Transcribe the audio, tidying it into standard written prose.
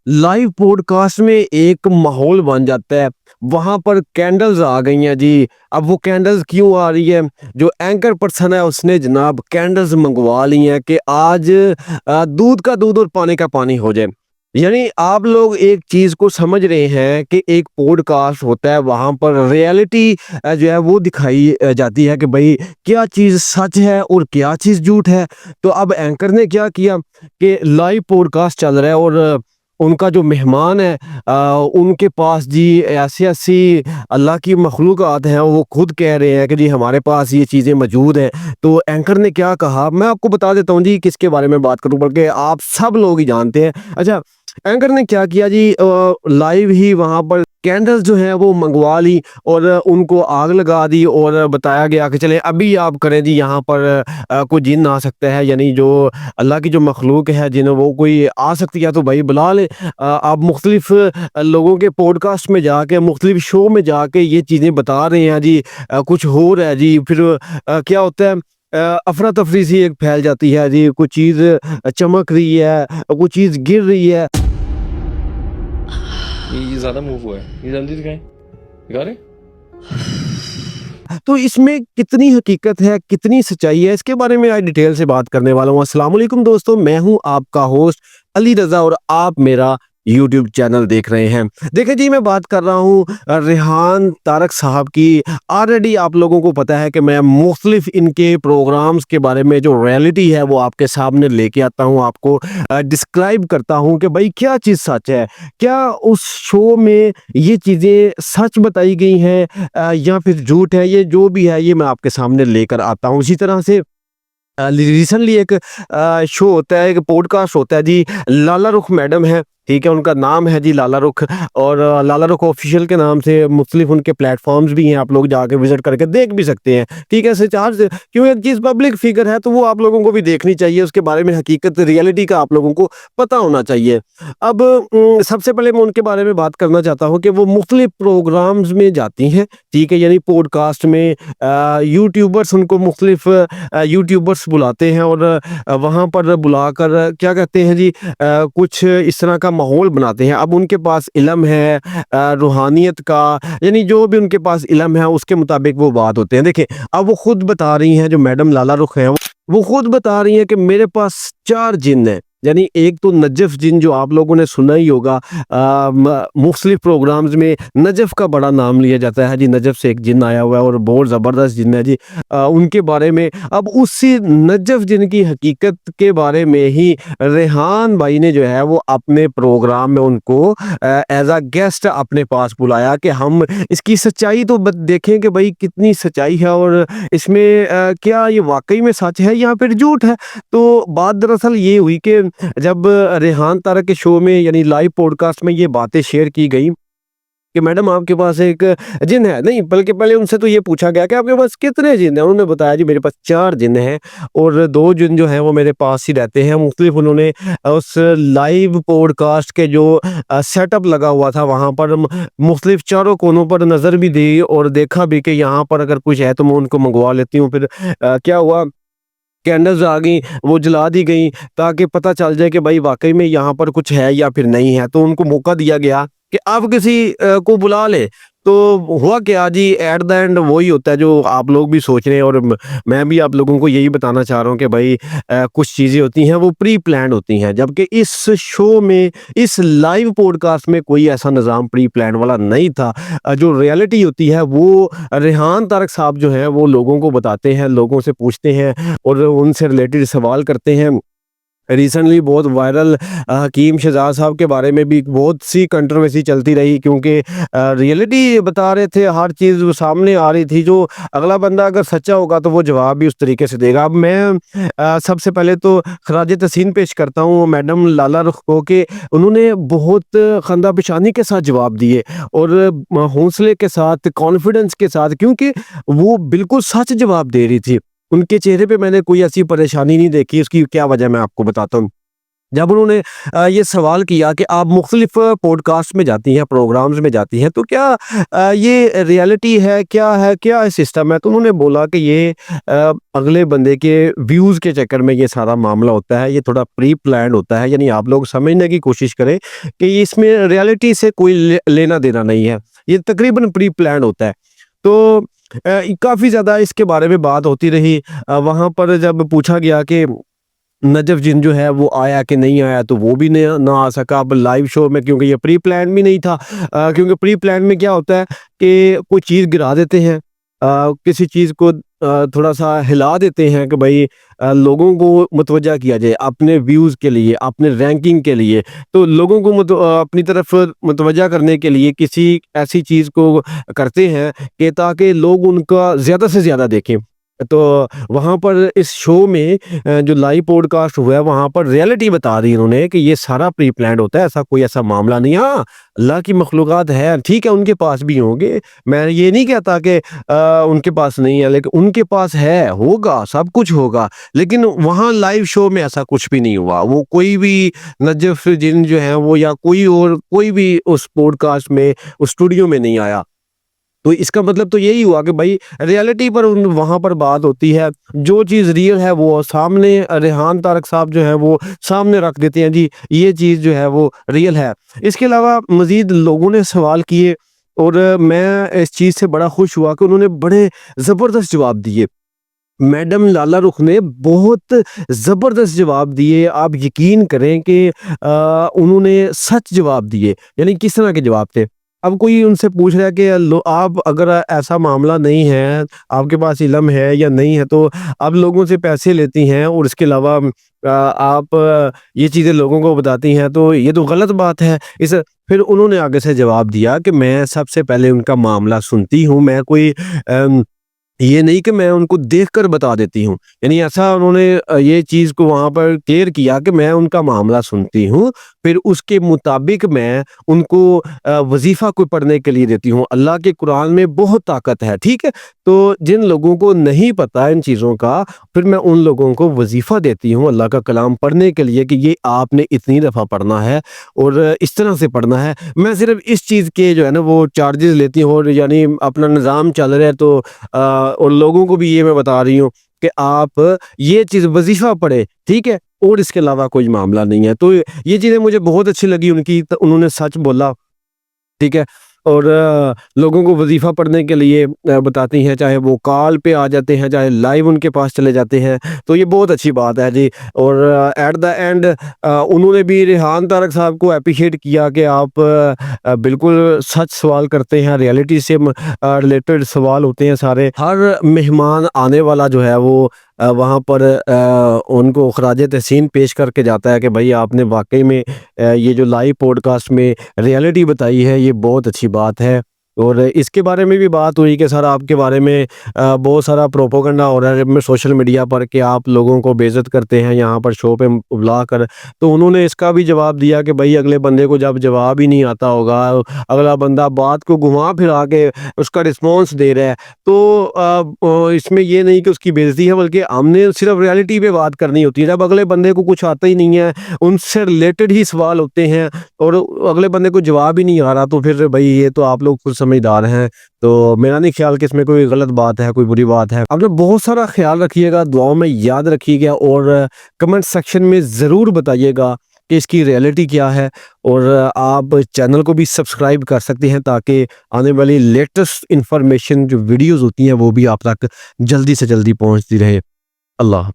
Live podcast में एक माहौल बन जाता है। वहाँ पर कैंडल्स आ गई हैं जी। अब वो कैंडल्स क्यों आ रही है? जो एंकर पर्सन है उसने जनाब कैंडल्स मंगवा ली हैं कि आज दूध का दूध और पानी का पानी हो जाए। यानी आप लोग एक चीज़ को समझ रहे हैं कि एक पॉडकास्ट होता है, वहाँ पर रियलिटी जो है वो दिखाई जाती है कि भाई क्या चीज़ सच है और क्या चीज़ झूठ है। तो अब एंकर ने क्या किया कि लाइव पॉडकास्ट चल रहा है और उनका जो मेहमान है उनके पास जी ऐसी-ऐसी अल्लाह की मखलूक़ात हैं, वो खुद कह रहे हैं कि जी हमारे पास ये चीज़ें मौजूद हैं। तो एंकर ने क्या कहा, मैं आपको बता देता हूँ जी किसके बारे में बात करूँ, बल्कि आप सब लोग ही जानते हैं। अच्छा, एंकर ने क्या किया जी, लाइव ही वहाँ पर कैंडल्स जो हैं वो मंगवा ली और उनको आग लगा दी और बताया गया कि चलें अभी आप करें जी, यहाँ पर कोई जिन्न आ सकता है, यानी जो अल्लाह की जो मखलूक है, जिन्हें वो कोई आ सकती है तो भाई बुला ले। आप मुख्तलिफ लोगों के पॉडकास्ट में जाके, मुख्तलिफ शो में जाके ये चीज़ें बता रहे हैं जी। कुछ हो रहा है जी, फिर क्या होता है, अफरा तफरी सी एक फैल जाती है जी, कोई चीज़ चमक रही है, कोई चीज़ गिर रही है। ये ज़्यादा मूव हुआ है, ये जल्दी दिखाएं, दिखा रहे? तो इसमें कितनी हकीकत है, कितनी सच्चाई है, इसके बारे में आज डिटेल से बात करने वाला हूँ। अस्सलाम वालेकुम दोस्तों, मैं हूँ आपका होस्ट अली रज़ा और आप मेरा यूट्यूब चैनल देख रहे हैं। देखिए जी, मैं बात कर रहा हूँ रेहान तारक साहब की। ऑलरेडी आप लोगों को पता है कि मैं मुख्तलिफ इनके प्रोग्राम्स के बारे में जो रियलिटी है वो आपके सामने लेके आता हूँ, आपको डिस्क्राइब करता हूँ कि भाई क्या चीज़ सच है, क्या उस शो में ये चीज़ें सच बताई गई हैं या फिर झूठ है। ये जो भी है ये मैं आपके सामने लेकर आता हूँ। इसी तरह से रिसेंटली एक शो होता है, एक पॉडकास्ट होता है जी, लाला रुख मैडम है, ठीक है? उनका नाम है जी लाला रुख और लाला रुख ऑफिशियल के नाम से मुख्तलिफ उनके प्लेटफ़ॉर्म्स भी हैं, आप लोग जाके विज़िट करके देख भी सकते हैं, ठीक है? चार्ज क्यों, एक चीज़ पब्लिक फ़िगर है तो वो आप लोगों को भी देखनी चाहिए, उसके बारे में हकीकत रियलिटी का आप लोगों को पता होना चाहिए। अब सबसे पहले मैं उनके बारे में बात करना चाहता हूँ कि वो मुख्तलिफ प्रोग्राम्स में जाती हैं, ठीक है? यानी पॉडकास्ट में यूट्यूबर्स उनको मुख्तलिफ यूट्यूबर्स बुलाते हैं और वहाँ पर बुलाकर क्या कहते हैं जी, कुछ इस तरह का माहौल बनाते हैं। अब उनके पास इल्म है रूहानियत का, यानी जो भी उनके पास इल्म है उसके मुताबिक वो बात होते हैं। देखिए, अब वो खुद बता रही हैं, जो मैडम लाला रुख हैं, वो खुद बता रही हैं कि मेरे पास 4 जिन्न हैं। यानी एक तो नजफ़ जिन्न, जो आप लोगों ने सुना ही होगा, मुख्तलिफ प्रोग्राम्स में नजफ़ का बड़ा नाम लिया जाता है जी। नजफ़ से एक जिन्न आया हुआ है और बहुत ज़बरदस्त जिन्न है जी। उनके बारे में, अब उसी नजफ़ जिन्न की हकीकत के बारे में ही रेहान भाई ने जो है वो अपने प्रोग्राम में उनको एज़ अ गेस्ट अपने पास बुलाया कि हम इसकी सच्चाई तो देखें कि भाई कितनी सच्चाई है और इसमें क्या ये वाकई में सच है या फिर झूठ है। तो बात दरअसल ये हुई कि जब रेहान तारक के शो में, यानी लाइव पॉडकास्ट में, ये बातें शेयर की गई कि मैडम आपके पास एक जिन है, नहीं बल्कि पहले उनसे तो ये पूछा गया कि आपके पास कितने जिन हैं? उन्होंने बताया जी मेरे पास 4 जिन हैं और 2 जिन जो हैं वो मेरे पास ही रहते हैं। मुख्तलिफ उन्होंने उस लाइव पॉडकास्ट के जो सेटअप लगा हुआ था वहाँ पर मुख्तलिफ चारों कोनों पर नज़र भी दी और देखा भी कि यहाँ पर अगर कुछ है तो मैं उनको मंगवा लेती हूँ। फिर क्या हुआ, कैंडल्स आ गई, वो जला दी गई ताकि पता चल जाए कि भाई वाक़ई में यहाँ पर कुछ है या फिर नहीं है। तो उनको मौका दिया गया कि आप किसी को बुला ले। तो हुआ क्या जी, एट द एंड वही होता है जो आप लोग भी सोच रहे हैं और मैं भी आप लोगों को यही बताना चाह रहा हूँ कि भाई कुछ चीज़ें होती हैं वो प्री प्लान्ड होती हैं, जबकि इस शो में, इस लाइव पॉडकास्ट में कोई ऐसा निज़ाम प्री प्लान वाला नहीं था। जो रियलिटी होती है वो रेहान तारक साहब जो हैं वो लोगों को बताते हैं, लोगों से पूछते हैं और उनसे रिलेटेड सवाल करते हैं। रिसेंटली बहुत वायरल हकीम शहजाद साहब के बारे में भी बहुत सी कंट्रोवर्सी चलती रही, क्योंकि रियलिटी बता रहे थे, हर चीज़ वो सामने आ रही थी। जो अगला बंदा अगर सच्चा होगा तो वो जवाब भी उस तरीके से देगा। अब मैं सबसे पहले तो खराज तहसीन पेश करता हूँ मैडम लाला रुख को कि उन्होंने बहुत खंदा पेशानी के साथ जवाब दिए और हौसले के साथ, कॉन्फिडेंस के साथ, क्योंकि वो बिल्कुल सच जवाब दे रही थी। उनके चेहरे पे मैंने कोई ऐसी परेशानी नहीं देखी, उसकी क्या वजह मैं आपको बताता हूँ। जब उन्होंने ये सवाल किया कि आप मुख्तलिफ पॉडकास्ट में जाती हैं, प्रोग्राम्स में जाती हैं, तो क्या ये रियलिटी है, क्या सिस्टम है? तो उन्होंने बोला कि ये अगले बंदे के व्यूज़ के चक्कर में ये सारा मामला होता है, ये थोड़ा प्री प्लान्ड होता है। यानी आप लोग समझने की कोशिश करें कि इसमें रियलिटी से कोई लेना देना नहीं है, ये तकरीबन प्री प्लान्ड होता है। तो काफ़ी ज़्यादा इसके बारे में बात होती रही। वहाँ पर जब पूछा गया कि नजफ़ जिन जो है वो आया कि नहीं आया, तो वो भी ना आ सका अब लाइव शो में, क्योंकि ये प्री प्लान भी नहीं था। क्योंकि प्री प्लान में क्या होता है कि कोई चीज़ गिरा देते हैं, किसी चीज़ को थोड़ा सा हिला देते हैं कि भाई लोगों को मुतवज्जा किया जाए अपने व्यूज़ के लिए, अपने रैंकिंग के लिए। तो लोगों को अपनी तरफ मुतवज्जा करने के लिए किसी ऐसी चीज़ को करते हैं कि ताकि लोग उनका ज़्यादा से ज़्यादा देखें। तो वहाँ पर इस शो में जो लाइव पॉडकास्ट हुआ है, वहाँ पर रियलिटी बता दी इन्होंने कि ये सारा प्री प्लान्ड होता है, ऐसा कोई ऐसा मामला नहीं। हाँ, अल्लाह की मखलूक़ात है, ठीक है, उनके पास भी होंगे। मैं ये नहीं कहता कि उनके पास नहीं है, लेकिन उनके पास है, होगा, सब कुछ होगा। लेकिन वहाँ लाइव शो में ऐसा कुछ भी नहीं हुआ। वो कोई भी नजफ़ जिन जो है वो या कोई और कोई भी उस पॉडकास्ट में, उस स्टूडियो में नहीं आया। तो इसका मतलब तो यही हुआ कि भाई रियलिटी पर उन वहाँ पर बात होती है, जो चीज़ रियल है वो सामने रेहान तारक साहब जो हैं वो सामने रख देते हैं, जी ये चीज़ जो है वो रियल है। इसके अलावा मज़ीद लोगों ने सवाल किए और मैं इस चीज़ से बड़ा खुश हुआ कि उन्होंने बड़े ज़बरदस्त जवाब दिए। मैडम लाला रुख ने बहुत ज़बरदस्त जवाब दिए। आप यकीन करें कि उन्होंने सच जवाब दिए। यानी किस तरह के जवाब थे? अब कोई उनसे पूछ रहा है कि लो आप अगर ऐसा मामला नहीं है, आपके पास इल्म है या नहीं है, तो आप लोगों से पैसे लेती हैं और इसके अलावा आप ये चीज़ें लोगों को बताती हैं, तो ये तो गलत बात है। इस फिर उन्होंने आगे से जवाब दिया कि मैं सबसे पहले उनका मामला सुनती हूँ, मैं कोई ये नहीं कि मैं उनको देखकर बता देती हूँ। यानी ऐसा उन्होंने ये चीज़ को वहाँ पर क्लियर किया कि मैं उनका मामला सुनती हूँ, फिर उसके मुताबिक मैं उनको वज़ीफ़ा कोई पढ़ने के लिए देती हूँ। अल्लाह के कुरान में बहुत ताकत है, ठीक है? तो जिन लोगों को नहीं पता इन चीज़ों का, फिर मैं उन लोगों को वज़ीफ़ा देती हूँ अल्लाह का कलाम पढ़ने के लिए कि ये आपने इतनी दफ़ा पढ़ना है और इस तरह से पढ़ना है। मैं सिर्फ़ इस चीज़ के जो है ना वो चार्जेज़ लेती हूँ, और यानी अपना निज़ाम चल रहा है, तो और लोगों को भी ये मैं बता रही हूँ कि आप ये चीज़ वज़ीफ़ा पढ़ें, ठीक है? और इसके अलावा कोई मामला नहीं है। तो ये चीज़ें मुझे बहुत अच्छी लगी उनकी, तो उन्होंने सच बोला, ठीक है? और लोगों को वज़ीफ़ा पढ़ने के लिए बताती हैं, चाहे वो कॉल पे आ जाते हैं, चाहे लाइव उनके पास चले जाते हैं, तो ये बहुत अच्छी बात है जी। और एट द एंड उन्होंने भी रेहान तारक साहब को एप्रिशिएट किया कि आप बिल्कुल सच सवाल करते हैं, रियलिटी से रिलेटेड सवाल होते हैं सारे। हर मेहमान आने वाला जो है वो वहाँ पर उनको ख़राज तहसीन पेश करके जाता है कि भाई आपने वाक़ई में ये जो लाइव पॉडकास्ट में रियलिटी बताई है, ये बहुत अच्छी बात है। और इसके बारे में भी बात हुई कि सर आपके बारे में बहुत सारा प्रोपेगेंडा हो रहा है सोशल मीडिया पर कि आप लोगों को बेइज़्ज़त करते हैं यहाँ पर शो पे बुलाकर। तो उन्होंने इसका भी जवाब दिया कि भाई अगले बंदे को जब जवाब ही नहीं आता होगा, अगला बंदा बात को घुमा फिरा के उसका रिस्पॉन्स दे रहा है, तो इसमें ये नहीं कि उसकी बेइज़्ज़ती है, बल्कि हमने सिर्फ रियलिटी पे बात करनी होती है। जब अगले बंदे को कुछ आता ही नहीं है, उनसे रिलेटेड ही सवाल होते हैं और अगले बंदे को जवाब ही नहीं आ रहा, तो फिर भाई ये तो आप लोग खुद समझदार हैं। तो मेरा नहीं ख्याल कि इसमें कोई गलत बात है, कोई बुरी बात है। आपने बहुत सारा ख्याल रखिएगा, दुआओं में याद रखिएगा और कमेंट सेक्शन में ज़रूर बताइएगा कि इसकी रियलिटी क्या है। और आप चैनल को भी सब्सक्राइब कर सकते हैं ताकि आने वाली लेटेस्ट इन्फॉर्मेशन जो वीडियोज़ होती हैं वो भी आप तक जल्दी से जल्दी पहुँचती रहे। अल्लाह।